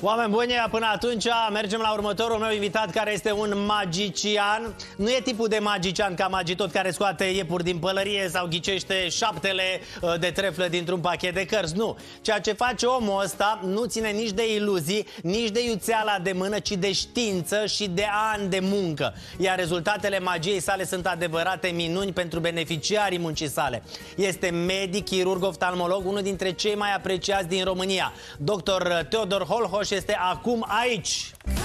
Oameni buni, până atunci mergem la următorul meu invitat, care este un magician. Nu e tipul de magician ca Magitot care scoate iepuri din pălărie sau ghicește șaptele de treflă dintr-un pachet de cărți. Nu. Ceea ce face omul ăsta nu ține nici de iluzii, nici de iuțeala de mână, ci de știință și de ani de muncă. Iar rezultatele magiei sale sunt adevărate minuni pentru beneficiarii muncii sale. Este medic, chirurg, oftalmolog, unul dintre cei mai apreciați din România. Dr. Teodor Holhoș este acum aici. Bună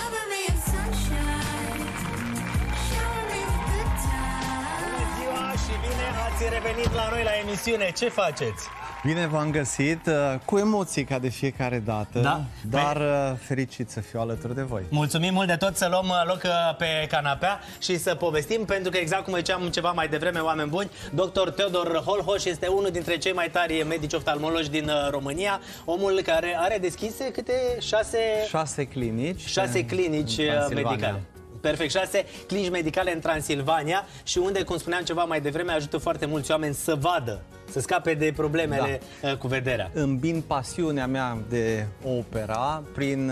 ziua și bine ați revenit la noi la emisiune. Ce faceți? Bine v-am găsit, cu emoții ca de fiecare dată, da? dar fericit să fiu alături de voi. Mulțumim mult de tot, să luăm loc pe canapea și să povestim, pentru că exact cum ziceam ceva mai devreme, oameni buni, Dr. Teodor Holhoș este unul dintre cei mai tari medici oftalmologi din România, omul care are deschise câte 6 clinici. 6 clinici medicale. Perfect, 6 clinici medicale în Transilvania și unde, cum spuneam ceva mai devreme, ajută foarte mulți oameni să vadă, să scape de problemele cu vederea. Îmbin pasiunea mea de opera prin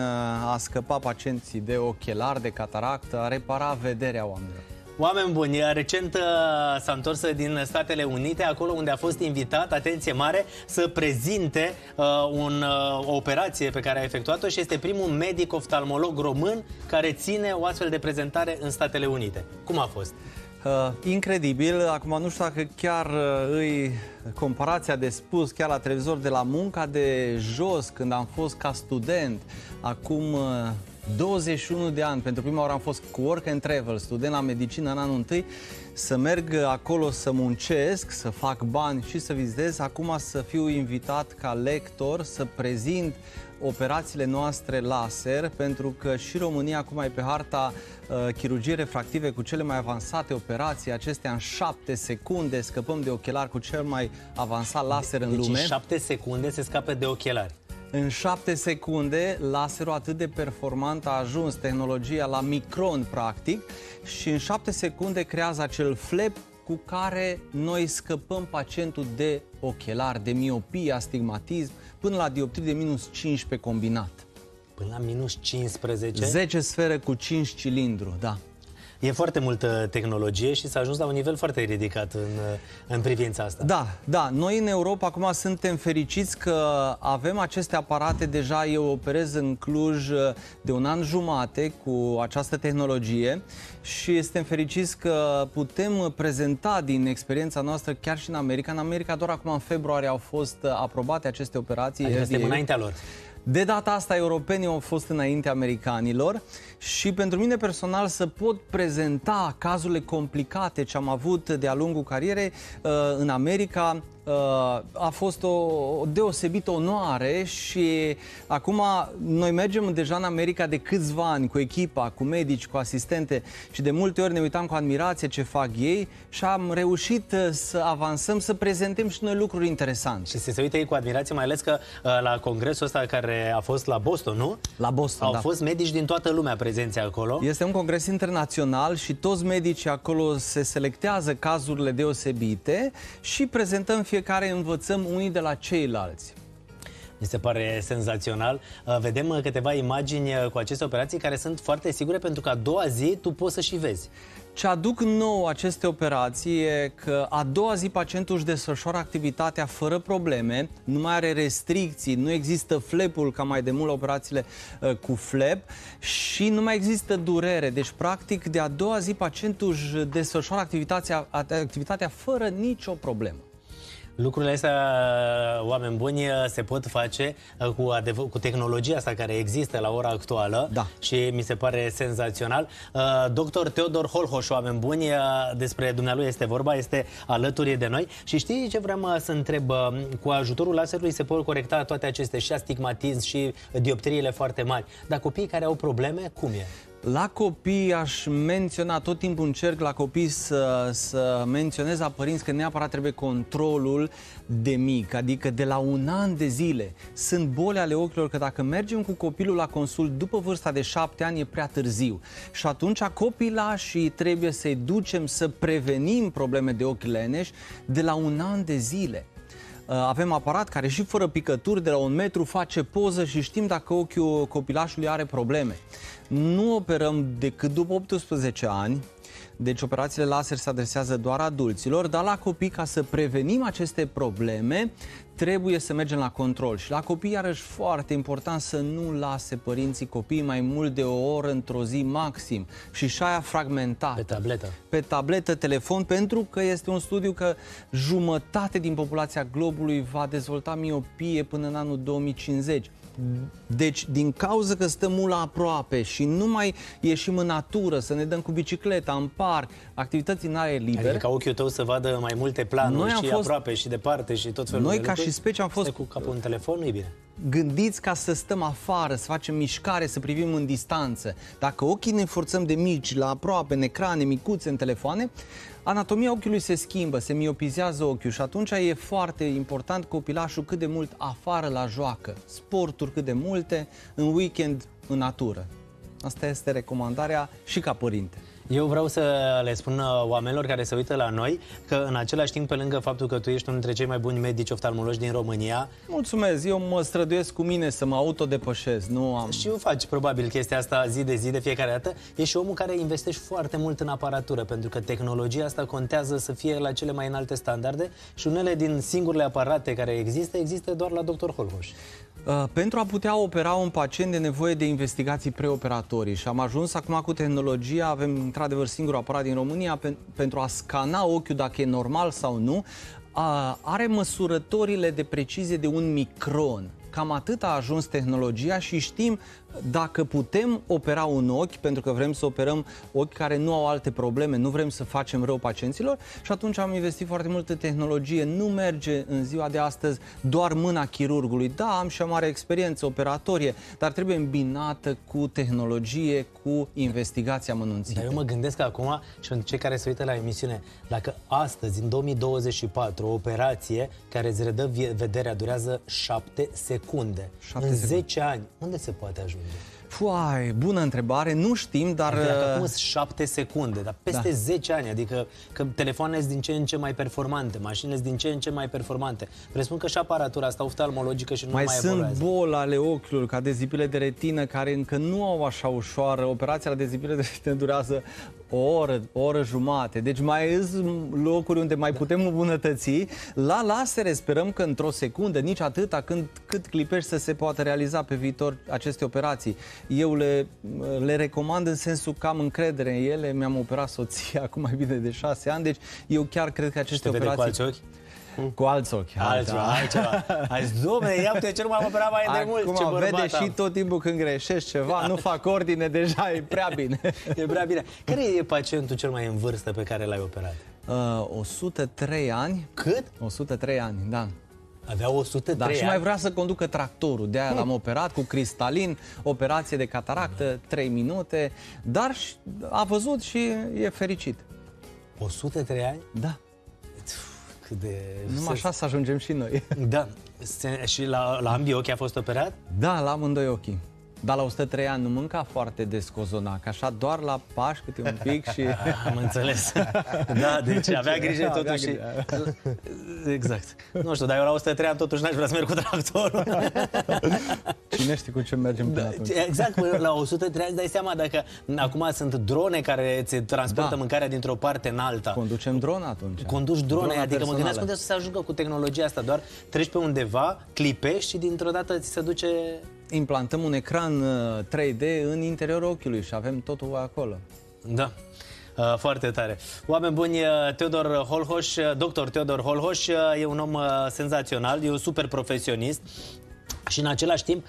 a scăpa pacienții de ochelari, de cataractă, a repara vederea oamenilor. Oameni buni, recent s-a întors din Statele Unite, acolo unde a fost invitat, atenție mare, să prezinte o operație pe care a efectuat-o și este primul medic oftalmolog român care ține o astfel de prezentare în Statele Unite. Cum a fost? Incredibil. Acum nu știu dacă chiar îi comparația de spus chiar la televizor de la munca de jos, când am fost ca student, acum 21 de ani, pentru prima oară am fost cu Work and Travel, student la medicină în anul întâi, să merg acolo să muncesc, să fac bani și să vizitez, acum să fiu invitat ca lector, să prezint operațiile noastre laser, pentru că și România acum e pe harta chirurgie refractive cu cele mai avansate operații, acestea în 7 secunde scăpăm de ochelari cu cel mai avansat laser în lume. Deci în 7 secunde se scapă de ochelari. În 7 secunde, laserul atât de performant a ajuns, tehnologia la micron, practic, și în 7 secunde creează acel flap cu care noi scăpăm pacientul de ochelari, de miopie, astigmatism, până la dioptrii de minus 15 combinat. Până la minus 15? 10 sfere cu 5 cilindru, da. E foarte multă tehnologie și s-a ajuns la un nivel foarte ridicat în privința asta. Da, da. Noi în Europa acum suntem fericiți că avem aceste aparate. Deja eu operez în Cluj de un an jumate cu această tehnologie și suntem fericiți că putem prezenta din experiența noastră chiar și în America. În America doar acum în februarie au fost aprobate aceste operații. Adică suntem înaintea lor. De data asta, europenii au fost înainte americanilor și pentru mine personal să pot prezenta cazurile complicate ce am avut de-a lungul carierei în America a fost o deosebită onoare și acum noi mergem deja în America de câțiva ani cu echipa, cu medici, cu asistente și de multe ori ne uitam cu admirație ce fac ei și am reușit să avansăm, să prezentăm și noi lucruri interesante. Și se uită ei cu admirație, mai ales că la congresul ăsta care a fost la Boston, nu? La Boston, Au fost medici din toată lumea prezenți acolo. Este un congres internațional și toți medicii acolo se selectează cazurile deosebite și prezentăm fiecare, învățăm unii de la ceilalți. Mi se pare senzațional. Vedem câteva imagini cu aceste operații care sunt foarte sigure, pentru că a doua zi tu poți să și vezi. Ce aduc nou aceste operații e că a doua zi pacientul își desfășoară activitatea fără probleme, nu mai are restricții, nu există flap-ul ca mai de mult la operațiile cu flap și nu mai există durere. Deci, practic, de a doua zi pacientul își desfășoară activitatea fără nicio problemă. Lucrurile astea, oameni buni, se pot face cu tehnologia asta care există la ora actuală, da. Și mi se pare senzațional. Dr. Teodor Holhoș, oameni buni, despre dumnealui este vorba, este alături de noi. Și știi ce vreau să întreb? Cu ajutorul laserului se pot corecta toate aceste și astigmatism și dioptriile foarte mari. Dar copiii care au probleme, cum e? La copii aș menționa, tot timpul încerc la copii să menționez la părinți că neapărat trebuie controlul de mic, adică de la un an de zile. Sunt boli ale ochilor, că dacă mergem cu copilul la consult după vârsta de 7 ani e prea târziu. Și atunci copilașii trebuie să-i ducem să prevenim probleme de ochi leneși de la un an de zile. Avem aparat care și fără picături de la 1 metru face poză și știm dacă ochiul copilașului are probleme. Nu operăm decât după 18 ani. Deci operațiile laser se adresează doar adulților, dar la copii, ca să prevenim aceste probleme, trebuie să mergem la control. Și la copii, iarăși, foarte important să nu lase părinții copiii mai mult de o oră într-o zi maxim. Și aia fragmentat. Pe tabletă. Pe tabletă, telefon, pentru că este un studiu că jumătate din populația globului va dezvolta miopie până în anul 2050. Deci, din cauza că stăm mult la aproape și nu mai ieșim în natură, să ne dăm cu bicicleta, în parc, activități în aer liber... Adică ca ochiul tău să vadă mai multe planuri, și aproape și departe și tot felul de lucruri. Noi, ca și specie, am fost... cu capul în telefon, nu e bine. Gândiți ca să stăm afară, să facem mișcare, să privim în distanță. Dacă ochii ne forțăm de mici, la aproape, în ecrane, micuțe, în telefoane, anatomia ochiului se schimbă, se miopizează ochiul și atunci e foarte important copilașul cât de mult afară la joacă, sporturi cât de multe, în weekend, în natură. Asta este recomandarea și ca părinte. Eu vreau să le spun oamenilor care se uită la noi că în același timp, pe lângă faptul că tu ești unul dintre cei mai buni medici oftalmologi din România... Mulțumesc, eu mă străduiesc cu mine să mă autodepășesc, nu am... Și eu faci probabil chestia asta zi de zi, de fiecare dată. Ești și omul care investești foarte mult în aparatură, pentru că tehnologia asta contează să fie la cele mai înalte standarde și unele din singurele aparate care există doar la Dr. Holhoș. Pentru a putea opera un pacient de nevoie de investigații preoperatorii și am ajuns acum cu tehnologia, avem într-adevăr singurul aparat din România pentru a scana ochiul dacă e normal sau nu, are măsurătorile de precizie de 1 micron. Cam atât a ajuns tehnologia și știm dacă putem opera un ochi, pentru că vrem să operăm ochi care nu au alte probleme, nu vrem să facem rău pacienților și atunci am investit foarte mult în tehnologie. Nu merge în ziua de astăzi doar mâna chirurgului. Da, am și o mare experiență operatorie, dar trebuie îmbinată cu tehnologie, cu investigația amănunțită. Dar eu mă gândesc că acum, și pentru cei care se uită la emisiune, dacă astăzi, în 2024, o operație care îți redă vederea durează 7 secunde. În 10 ani, unde se poate ajunge? Fuai, bună întrebare, nu știm, dar... Adică acum sunt 7 secunde, dar peste 10 ani, adică că telefoanele sunt din ce în ce mai performante, mașinile sunt din ce în ce mai performante. Presupun că și aparatura asta oftalmologică și nu mai evoluează. Sunt boli ale ochiului, ca dezipile de retină, care încă nu au așa ușoară. Operația la dezipile de retină durează o oră jumate. Deci mai sunt locuri unde mai putem îmbunătăți. La lasere sperăm că într-o secundă, nici atâta, cât clipești să se poată realiza pe viitor aceste operații. Eu le recomand în sensul că am încredere în ele. Mi-am operat soția acum mai bine de 6 ani, deci eu chiar cred că aceste operații... Cu alți ochi? Cu alți ochi. Altceva. Hai zi, dom'le, ia uite, ce nu m-am operat mai de mult. Acum vede și tot timpul când greșești ceva, nu fac ordine, deja e prea bine. E prea bine. Care e pacientul cel mai în vârstă pe care l-ai operat? 103 ani. Cât? 103 ani, da. Avea 103 Dar ani. Și mai vrea să conducă tractorul, de-aia l-am operat cu cristalin, operație de cataractă, 3 minute, dar a văzut și e fericit. 103 ani? Da. Cât de... Numai așa să ajungem și noi. Da. Și la ambii ochi a fost operat? Da, la amândoi ochii. Dar la 103 ani nu mânca foarte des cozonac, așa doar la Paști câte un pic și... Am înțeles. Da, deci avea grijă totuși. Exact. Nu știu, dar eu la 103 ani totuși n-aș vrea să merg cu tractorul. Cine știe cu ce mergem până atunci. Exact, la 103 ani dai seama dacă acum sunt drone care îți transportă mâncarea dintr-o parte în alta. Conducem drone atunci. Conduci drone, adică mă gândesc unde să se ajungă cu tehnologia asta, doar treci pe undeva, clipești și dintr-o dată ți se duce... Implantăm un ecran 3D în interiorul ochiului și avem totul acolo. Da. Foarte tare. Oameni buni, Teodor Holhoș, doctor Teodor Holhoș, e un om senzațional, e un super profesionist. Și în același timp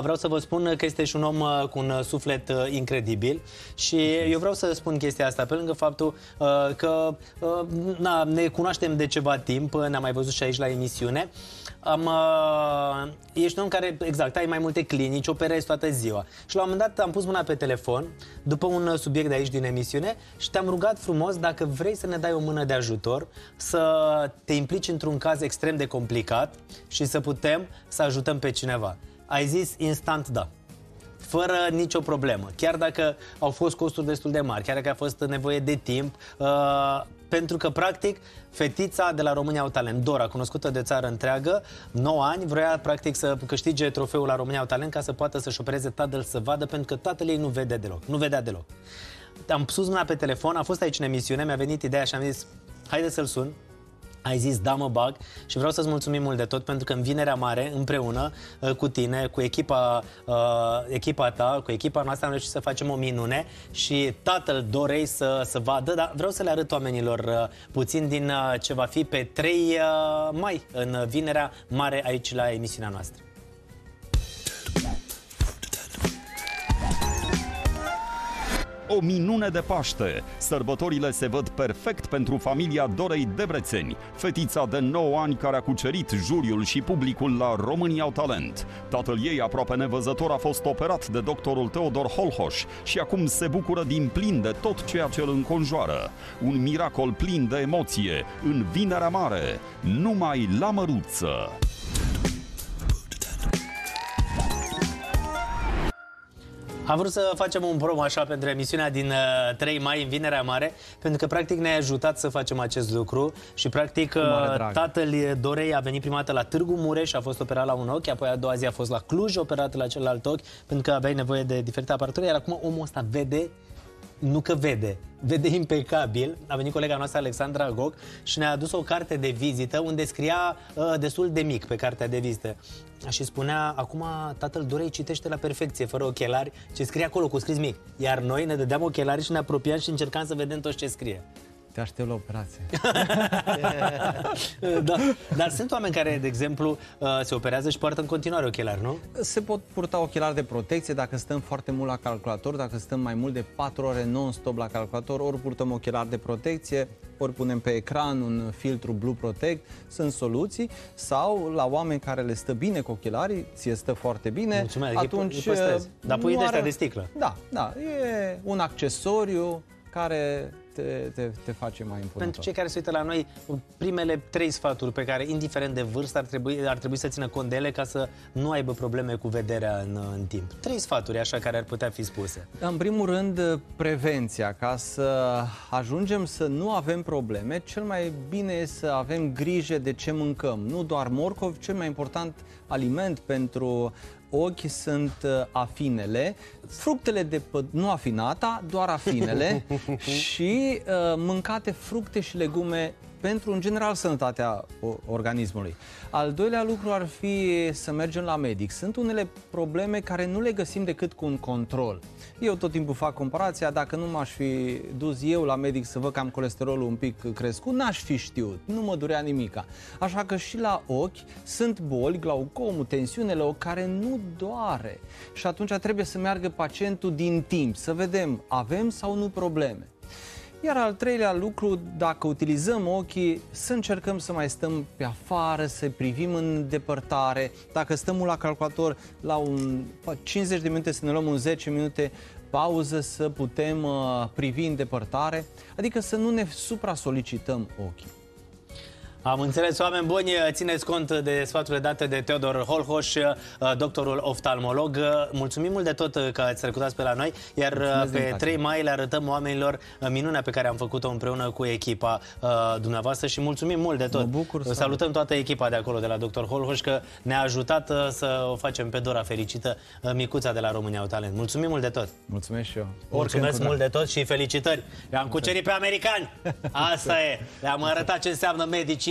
vreau să vă spun că este și un om cu un suflet incredibil și eu vreau să spun chestia asta pe lângă faptul că ne cunoaștem de ceva timp, ne-am mai văzut și aici la emisiune. Ești un om care, exact, ai mai multe clinici, operezi toată ziua. Și la un moment dat am pus mâna pe telefon după un subiect de aici din emisiune și te-am rugat frumos dacă vrei să ne dai o mână de ajutor, să te implici într-un caz extrem de complicat și să putem să ajutăm pe cineva. Ai zis instant da. Fără nicio problemă. Chiar dacă au fost costuri destul de mari, chiar dacă a fost nevoie de timp, pentru că, practic, fetița de la România au talent, Dora, cunoscută de țară întreagă, 9 ani, vrea, practic, să câștige trofeul la România au talent ca să poată să-și opereze tatăl să vadă, pentru că tatăl ei nu vede deloc, nu vedea deloc. Am pus mâna pe telefon, a fost aici în emisiune, mi-a venit ideea și am zis, haide să-l sun. Ai zis, da, mă bag, și vreau să-ți mulțumim mult de tot, pentru că în Vinerea Mare, împreună cu tine, cu echipa ta, cu echipa noastră, am reușit să facem o minune și tatăl Dorei să vadă, dar vreau să le arăt oamenilor puțin din ce va fi pe 3 mai în Vinerea Mare aici la emisiunea noastră. O minune de Paște. Sărbătorile se văd perfect pentru familia Dorei Debrețeni, fetița de 9 ani care a cucerit juriul și publicul la România au talent. Tatăl ei, aproape nevăzător, a fost operat de doctorul Teodor Holhoș și acum se bucură din plin de tot ceea ce îl înconjoară. Un miracol plin de emoție în Vinerea Mare, numai la Măruță. Am vrut să facem un promo așa pentru emisiunea din 3 mai în Vinerea Mare, pentru că practic ne-a ajutat să facem acest lucru și practic tatăl Dorei a venit prima dată la Târgu Mureș, a fost operat la un ochi, apoi a doua zi a fost la Cluj, operat la celălalt ochi, pentru că aveai nevoie de diferite aparaturi, iar acum omul ăsta vede, nu că vede impecabil. A venit colega noastră Alexandra Goc și ne-a adus o carte de vizită unde scria destul de mic pe cartea de vizită. Și spunea, acum tatăl Dorei citește la perfecție, fără ochelari, ce scrie acolo cu scris mic. Iar noi ne dădeam ochelari și ne apropiam și încercam să vedem tot ce scrie. Te aștept la operație. Da. Dar sunt oameni care, de exemplu, se operează și poartă în continuare ochelari, nu? Se pot purta ochelari de protecție dacă stăm foarte mult la calculator, dacă stăm mai mult de 4 ore non-stop la calculator, ori purtăm ochelari de protecție, ori punem pe ecran un filtru Blue Protect, sunt soluții, sau la oameni care le stă bine cu ochelarii, ție stă foarte bine, mulțumesc, atunci... Dar pui de astea de sticlă. Da, e un accesoriu care te face mai impunător. Pentru cei care se uită la noi, primele 3 sfaturi pe care, indiferent de vârstă, ar trebui să țină cont de ele ca să nu aibă probleme cu vederea în timp. 3 sfaturi așa care ar putea fi spuse. În primul rând, prevenția. Ca să ajungem să nu avem probleme, cel mai bine e să avem grijă de ce mâncăm. Nu doar morcov, cel mai important aliment pentru ochi sunt afinele, fructele nu afinata, doar afinele și mâncate fructe și legume pentru, în general, sănătatea organismului. Al doilea lucru ar fi să mergem la medic. Sunt unele probleme care nu le găsim decât cu un control. Eu tot timpul fac comparația, dacă nu m-aș fi dus eu la medic să văd că am colesterolul un pic crescut, n-aș fi știut, nu mă durea nimica. Așa că și la ochi sunt boli, glaucomul, tensiunile ochi, care nu doare. Și atunci trebuie să meargă pacientul din timp, să vedem, avem sau nu probleme. Iar al treilea lucru, dacă utilizăm ochii, să încercăm să mai stăm pe afară, să privim în depărtare. Dacă stăm la calculator la 50 de minute, să ne luăm un 10 minute pauză, să putem privi în depărtare, adică să nu ne supra-solicităm ochii. Am înțeles, oameni buni, țineți cont de sfaturile date de Teodor Holhoș, doctorul oftalmolog. Mulțumim mult de tot că ați trecut pe la noi, iar pe 3 mai le arătăm oamenilor minunea pe care am făcut-o împreună cu echipa dumneavoastră și mulțumim mult de tot. Salutăm toată echipa de acolo, de la Dr. Holhoș, că ne-a ajutat să o facem pe Dora fericită, micuța de la România au talent. Mulțumim mult de tot. Mulțumesc și eu. Mulțumesc mult de tot și felicitări. Le-am cucerit pe americani. Asta e. Le-am arătat ce înseamnă medicină.